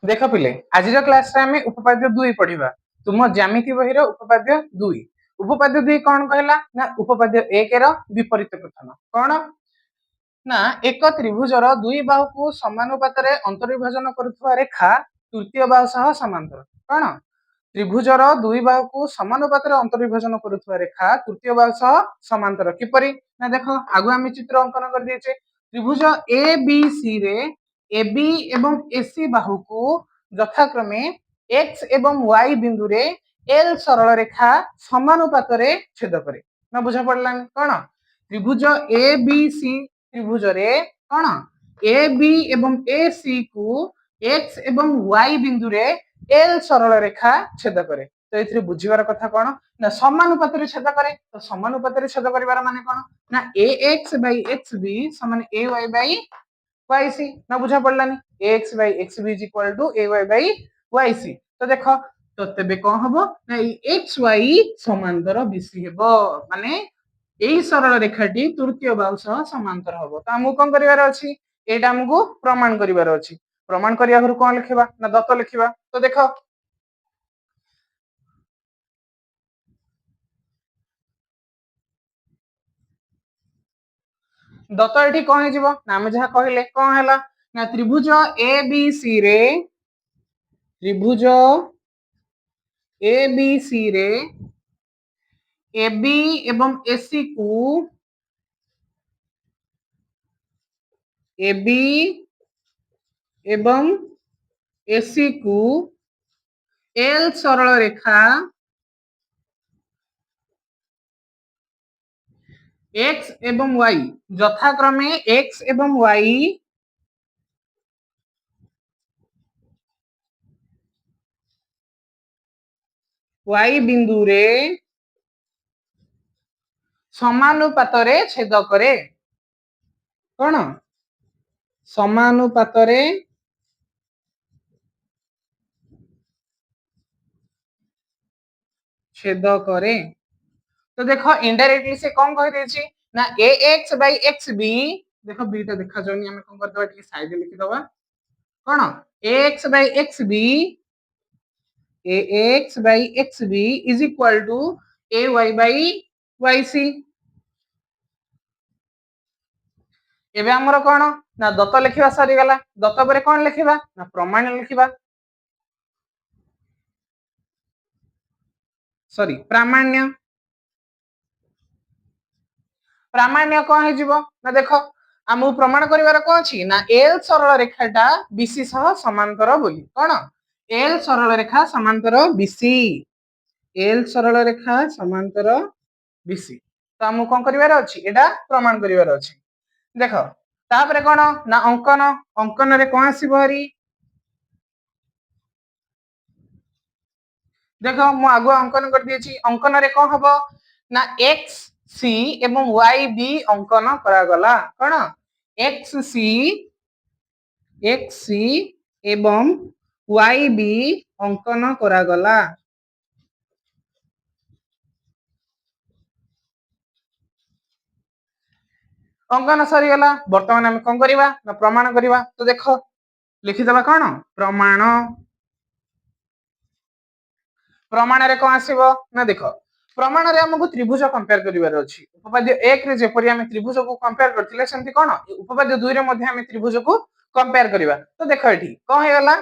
देख पिले आज क्लास रे आमे उपपाद्य 2 पढ़िबा। तुम ज्यामिति बही रो उपपाद्य 2। उपपाद्य 2 कौन कहला ना उपपाद्य 1 रो विपरीत कथन कौन ना एक त्रिभुजर दुई बाहु समानुपात रे अंतर्विभाजन करुवा रेखा तृतीय बाहु सह समांतर कौन त्रिभुजर दुई बाहु समानुपात रे अंतर्विभाजन करुवा रेखा तृतीय बाहु सह समांतर किपरि ना देखो आगु आमे चित्र अंकन कर दिएचे त्रिभुज ए बी सी रे ए बी एवं एसी बाहु को यथाक्रमे एक्स एवं वाई बिंदु रे एल सरल रेखा समानुपात रे छेद करे ना बुझा पड़ला कौन त्रिभुज ए बी सी त्रिभुज रे कौन ए बी एवं ए सी को एक्स एवं वाई बिंदु रे एल सरल रेखा छेद करे तो ये बुझीबार कथा कौन ना समानुपात रे छेद करे तो समानुपात रे छेद करिवार माने कौन ना A X by X B समान A Y by Y C ना बुझा पड़लानी X by X B is equal to A Y by Y C तो देखो तो तेबे कौन हबो ना एक्स वाई समांतर बीसी हेबो माने एई सरल रेखाटी तृतीय बाहु सह समांतर हबो तो हमहु कोन करिवार अछि एटा हमहु प्रमाण करिवार अछि प्रमाण करिया घरु कोन लिखिबा ना दत्त लिखिबा तो देखो दत्त एठी कोन हे जिवो ना हम जहा कहिले कोन हैला ना त्रिभुज ए बी सी रे त्रिभुज ए बी सी रे ए बी एवं एसी को ए बी एवं एसी को एल सरल रेखा एक्स एवं वाई यथाक्रमे एक्स एवं वाई बिंदु रे समानुपात रे छेद करे कौन समानुपात रे छेद करे तो देखो इनडायरेक्टली से कौन कह देछि ना A X by X B देखो बी टा देखा जाउनी हम कोन कर दबा ठीक साइड लिखि दबा कौन A X by X B A X by X B is equal to A Y by Y C एबे हमर कोन ना दत्त लिखिबा सरी गला दत्त परे कोन लिखिबा ना प्रमाण लिखिबा सॉरी प्रामाण्य प्रामाण्य कौन है जीवो ना देखो आमु प्रमाण करिवार कोन अछि ना एल सरल रेखाटा बीसी सह समांतर बोली कोन एल सरल रेखा समांतर बीसी एल सरल रेखा समांतर बीसी तो आमु कोन करिवार अछि एटा प्रमाण करिवार अछि देखो तापरे कोन ना अंकन अंकन रे कोन आसी बहरी देखो मु आगु अंकन कर दिएछि अंकन रे कोन हबो ना एक्स सी एवं वाई बी अंकन करा गला कोन एक्स सी एवं वाई बी अंकन करा गला अंकन सरी गला वर्तमान हम कोन करिवा ना प्रमाण करिवा तो देखो लिखि दबा कोन प्रमाण प्रमाण रे कोन आसीबो ना देखो प्रमाण रे हमकु त्रिभुज कंपेयर करिवार अछि उपपाद्य 1 रे जेपरि हम त्रिभुज को कंपेयर करथिले सेंति कोन उपपाद्य 2 रे मध्ये हम त्रिभुज को कंपेयर करिवा तो देखो एठी कोन हे गला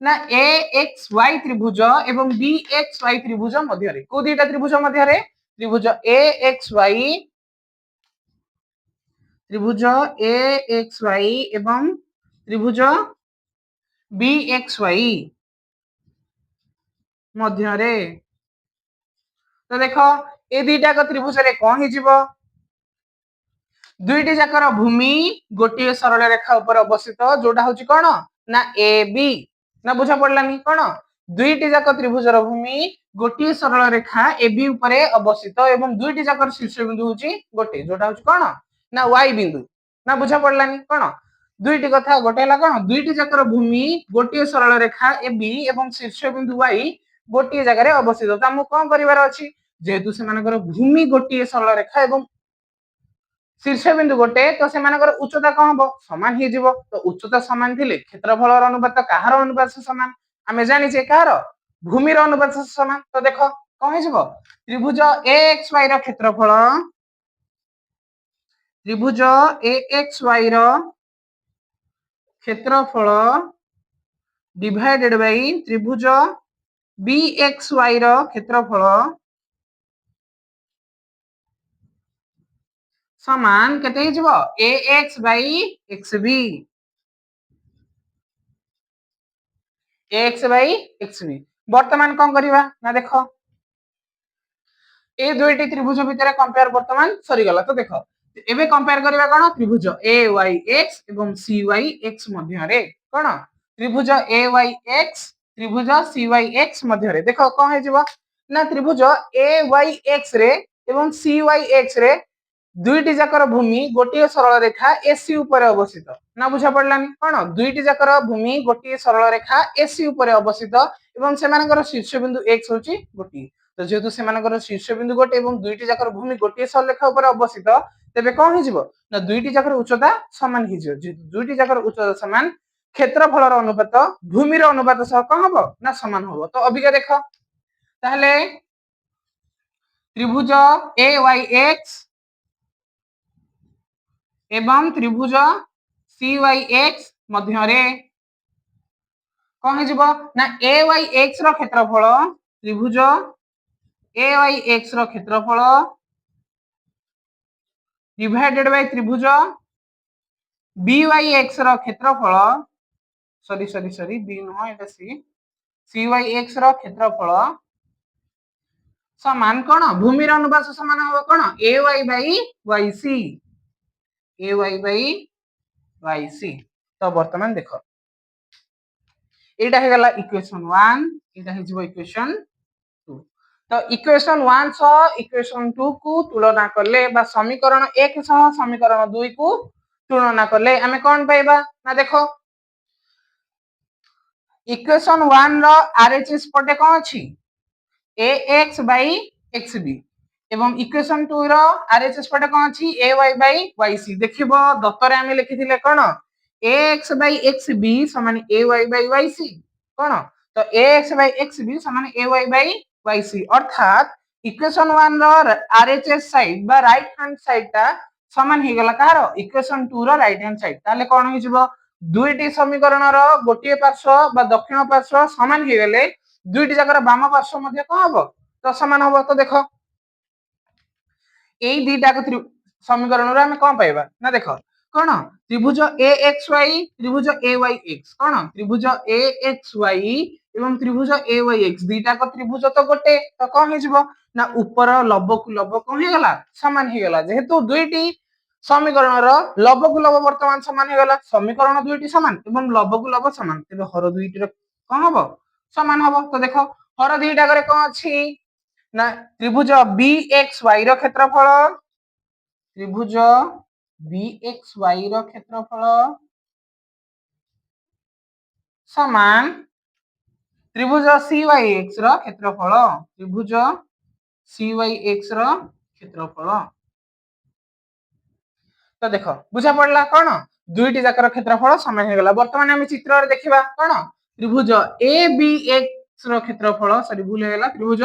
ना ए एक्स वाई त्रिभुज एवं बी एक्स वाई त्रिभुज मध्य रे को दीटा त्रिभुज मध्य रे त्रिभुज ए एक्स वाई एवं त्रिभुज बी एक्स वाई मध्य रे तो देखो ए दीटा को त्रिभुज रे कोन हि जिवो दुईटी जाकर भूमि गोटे सरल रेखा ऊपर अवस्थित जोटा होची कोन ना ए बी ना बुझा पड़लानी कोन दुईटी जाक त्रिभुजर भूमि गोटे सरल रेखा ए बी ऊपर अवस्थित एवं दुईटी जाकर शीर्ष बिंदु होची गोटे जोटा होची कोन ना वाई बिंदु ना बुझा पड़लानी कोन दुईटी कथा गोटे हला कोन दुईटी जाकर भूमि गोटे सरल रेखा ए बी एवं शीर्ष बिंदु वाई गोटे जगह रे अवस्थित त हम कोन करिवार अछि जेहेतु से मानकर भूमि गोटे सरल रेखा एवं शीर्ष बिंदु गोटे तो सेमानकर उच्चता कौन हम समान ही जीवो तो उच्चता समान थिले क्षेत्रफल अनुपात कहार अनुपात से समान आमे जानिचे कहार भूमि अनुपात से समान तो देखो कौन हो त्रिभुज ए एक्स वाई क्षेत्रफल त्रिभुज ए एक्स वाई क्षेत्रफल डिवाइडेड बाई त्रिभुज बी एक्स वाई क्षेत्रफल समान केते हिजबो A X by X B X by X B वर्तमान कौन करवा ना देखो ए दुईटी त्रिभुज भितर कंपेयर वर्तमान सरीगला तो देखो एबे कंपेयर करबा कोन त्रिभुज ए वाई एक्स एवं सी वाई एक्स मध्य रे कोन त्रिभुज ए वाई एक्स त्रिभुज सी वाई एक्स मध्य रे देखो कोन हे जिवो ना त्रिभुज ए वाई एक्स रे एवं सी वाई एक्स रे दुईटी जाकर भूमि गोटे सरल रेखा एसी ऊपर अवस्थित ना बुझा पड़लानी कोन दुईटी जाकर भूमि गोटे सरल रेखा एसी ऊपर अवस्थित एवं सेमानकर शीर्ष बिंदु एक्स होची गोटे तो जेहेतु सेमानकर शीर्ष बिंदु गोटे एवं दुईटी जाकर भूमि गोटे सरल रेखा ऊपर अवस्थित तेबे कौन हो जिवो ना दुईटी जाकर उच्चता समान ही जिवो जेहेतु दुईटी जाकर उच्चता समान क्षेत्रफल अनुपात भूमि अनुपात सह कौन हबो ना समान हबो तो अबिका देखो ताहले त्रिभुज ए वाई एक्स एवं त्रिभुज सी वाई एक्स मध्य रे कौन हो जिवो ना ए वाई एक्स रो क्षेत्रफल त्रिभुज ए वाई एक्स रो क्षेत्रफल डिवाइडेड बाय त्रिभुज बी वाई एक्स रो क्षेत्रफल sorry sorry sorry B no एटा सी वाई एक्स रो क्षेत्रफल समान कोन भूमि रो अनुपात समान हो कोन A Y by Y C A Y by Y C तो वर्तमान देखो एटा हे गला इक्वेशन 1 एटा हे जिवो इक्वेशन 2 तो इक्वेशन 1 सह इक्वेशन 2 को तुलना करले बा समीकरण 1 सह समीकरण 2 को तुलना करले आमे कोन पाइबा ना देखो इक्वेशन 1 रो आरएचएस पटे कोन अछि ए एक्स बाई एक्स बी एवं इक्वेशन 2 रो आरएचएस पटे कोन अछि ए वाई बाई वाई सी देखिबो दत्तरे आमे लिखिथिले कोन ए एक्स बाई एक्स बी समान ए वाई बाई वाई सी कोन तो ए एक्स बाई एक्स बी समान ए वाई बाई वाई सी अर्थात इक्वेशन 1 रो आरएचएस साइड बा राइट हैंड साइड ता समान हे गला कहारो equation 2 row right hand side ताले कोन हो जिवो दुईटी समीकरण रो गोटे पार्श्व बा दक्षिण पार्श्व समान हे गेले दुईटी जाकर बाम पार्श्व मध्य कोन हबो तो समान हबो तो देखो एई दुईटा को समीकरण रो हम कोन पाइबा ना देखो कोन त्रिभुज ए एक्स वाई त्रिभुज ए वाई एक्स कोन त्रिभुज ए एक्स वाई एवं त्रिभुज ए वाई एक्स दुईटा को त्रिभुज तो गोटे तो कोन हे जिवो ना ऊपर लंब को लंब कोन हे गला समान हे गला जेहेतु दुईटी समीकरण रो लंब को लंब वर्तमान समान हे गला समीकरण दुईटी समान एवं लंब को लंब समान तेबे हर दुईटी रो कोन हबो समान हबो तो देखो हर दुईटा करे कोन अछि ना त्रिभुज बी एक्स वाई रो क्षेत्रफल त्रिभुज बी एक्स वाई रो क्षेत्रफल समान त्रिभुज सी वाई एक्स रो क्षेत्रफल त्रिभुज सी वाई एक्स रो क्षेत्रफल तो देखो बुझा पड़ला कोन दुईटी जाकर क्षेत्रफल समान हे गला वर्तमान हम चित्र रे देखिबा कोन त्रिभुज ए बी एक्स रो क्षेत्रफल सॉरी भूल हे गला त्रिभुज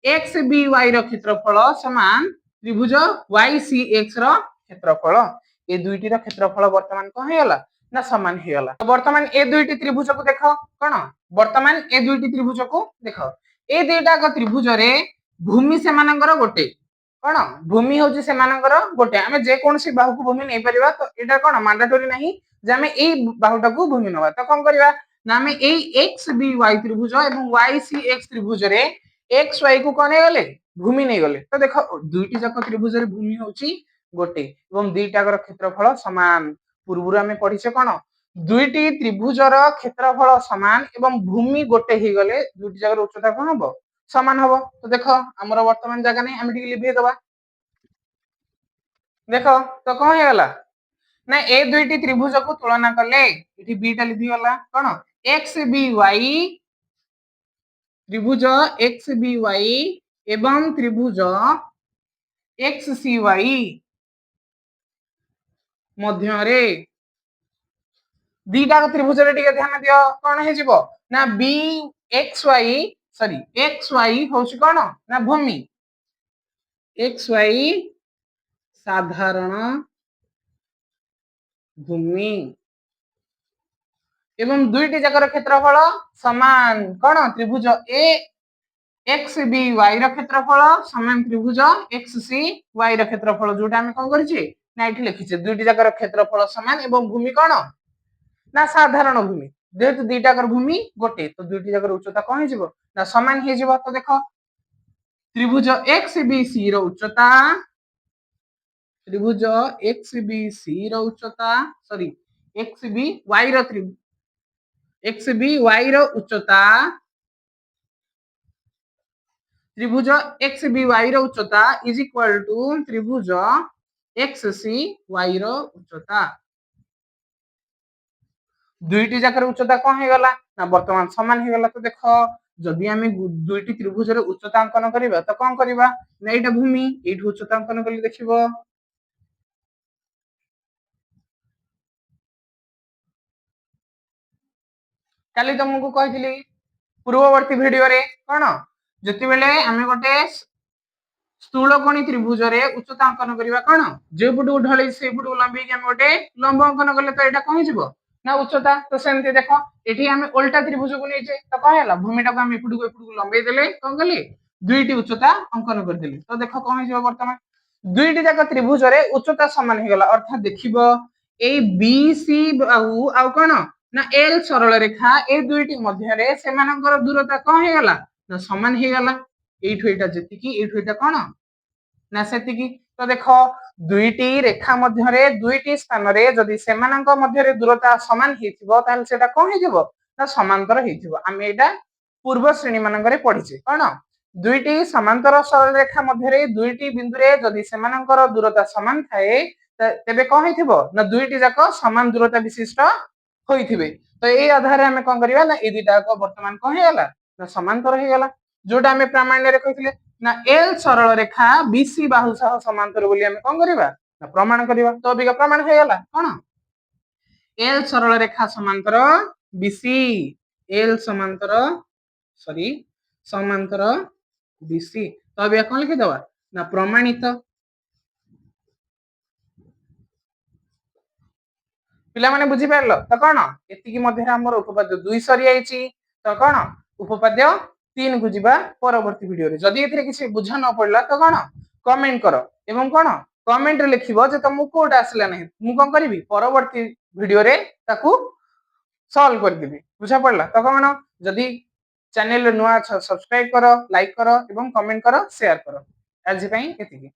एक्स बी वाई रो क्षेत्रफल समान त्रिभुज वाई सी एक्स रो क्षेत्रफल ए दुईटी रो क्षेत्रफल वर्तमान को हे गला ना समान हे गला वर्तमान ए दुईटी त्रिभुज को देखो कोन वर्तमान ए दुईटी त्रिभुज को देखो ए दुईटा को त्रिभुज रे भूमि सेमानकर गोटे कोन भूमि होची सेमानकर गोटे आमे जे कोनसी बाहु को भूमि नै परिबा तो एटा कोन मैंडेटरी नाही जे आमे एई बाहुटा को भूमि नबा तो कोन करबा ना आमे एई एक्स बी वाई त्रिभुज एवं वाई सी एक्स त्रिभुज रे एक्स वाई को कोन गले भूमि नै गले तो देखो दुईटी जाक त्रिभुज रे भूमि होची गोटे एवं दुईटाकर क्षेत्रफल समान पूर्वरु आमे पढिसे कोन दुईटी त्रिभुज रो क्षेत्रफल समान एवं भूमि गोटे ही गले दुईटी जाकर उच्चता कोन हबो समान हबो तो देखो हमर वर्तमान जगह नै हम टिके लिभे दबा देखो तो कोन हे गला ना ए दुईटी त्रिभुज को तुलना करले इठी बी टा लिखि गला कोन एक्स बी वाई त्रिभुज एक्स बी वाई एवं त्रिभुज एक्स सी वाई ମଧ୍ୟରେ दीटा त्रिभुज टिके ध्यान दियो कौन हे जीवो ना B X Y sorry X Y होउछि कोन ना भूमि एक्स वाई साधारण भूमि एवं दुईटी जाकर क्षेत्रफल समान कौन त्रिभुज ए एक्स बी वाई रो क्षेत्रफल समान त्रिभुज एक्स सी वाई रो क्षेत्रफल जोटा हम कोन करछि ना एठी लिखिछे दुईटी जाकर क्षेत्रफल समान एवं भूमि कोन ना साधारण भूमि जेहेतु दुईटा कर भूमि गोटे तो दुईटी जाकर उच्चता कोन हे जिवो ना समान हे जिवो तो देखो त्रिभुज एक्स बी सी रो उच्चता त्रिभुज एक्स बी सी रो उच्चता सॉरी एक्स बी वाई रो एक्स बी वाई रो उच्चता त्रिभुज एक्स बी वाई रो उच्चता इज इक्वल टू त्रिभुज एक्स सी वाई रो उच्चता दुईटी जाकर उच्चता कौन हे गला ना वर्तमान समान हे गला तो देखो जदि आमे दुईटी त्रिभुज रो उच्चता अंकन करिबा तो कोन करिबा ना एटा भूमि एठी उच्चता अंकन कली देखिबो काली तुमको कहितली पूर्ववर्ती वीडियो रे कोन जति बेले आमे गोटे स्थूलकोणी त्रिभुज रे उच्चता अंकन करिबा कोन जे पुटु ढळै से पुटु लंबी के हम गोटे लंब अंकन करले तो एटा कोन हिजबो ना उच्चता तो सेमते देखो एठी हमें उल्टा त्रिभुज को लेजे तो कह होला भूमिटा को हम एपुटू लंबे देले कोन कली दुईटी उच्चता अंकन कर देली तो देखो कोन हिजबो वर्तमान दुईटी जाक त्रिभुज रे उच्चता समान हे गला अर्थात देखिबो ए बी सी बाहु आ कोन ना एल सरल रेखा ए दुईटी मध्य रे सेमानकर दूरता कोन हे गला ना समान हे गला एठु एटा जतिकी एठु एटा कोन ना सेतिकी तो देखो दुईटी रेखा मध्य रे दुईटी स्थान रे जदि सेमानक मध्य रे दूरता समान हेथिबो ताल सेटा कोन हेजिबो ना समांतर हेथिबो आमे एटा पूर्व श्रेणी मानक रे पढिचे कोन दुईटी समांतर सरल रेखा मध्य रे दुईटी बिंदु रे जदि सेमानकर दूरता समान थाए तेबे कोन हेथिबो ना दुईटी जाको समान दूरता विशिष्ट होइथिबे तो ए आधार रे हमें कोन करिवा ना ए दुईटा को वर्तमान कोन हेगला ना समांतर हेगला जोटा हमें प्रामाण्य रे कहिथिले ना एल सरल रेखा बीसी बाहु सह समांतर बोली हमें कोन करिवा ना प्रमाण करिवा तो अबिका प्रमाण हेगला कोन एल सरल रेखा समांतर बीसी एल समांतर सॉरी समांतर बीसी तो अबिका कोन लिखि दवा ना प्रमाणित पिला माने बुझी पारलो तो कोन एतिकी मध्य हमर उपपाद्य 2 सरी आइची तो कोन उपपाद्य 3 को जिबा परवर्ती वीडियो रे जदि एथिरे किछि बुझा न पड़ला तो कोन कमेंट करो एवं कोन कमेंट रे लिखिबो जे तुमको कोडा आसला नहीं मु कोन करबी परवर्ती वीडियो रे ताकू सॉल्व कर देबी बुझा पड़ला तो कोन जदि चैनल नुआ सब्सक्राइब करो लाइक करो एवं कमेंट करो शेयर करो आज पई एतिकी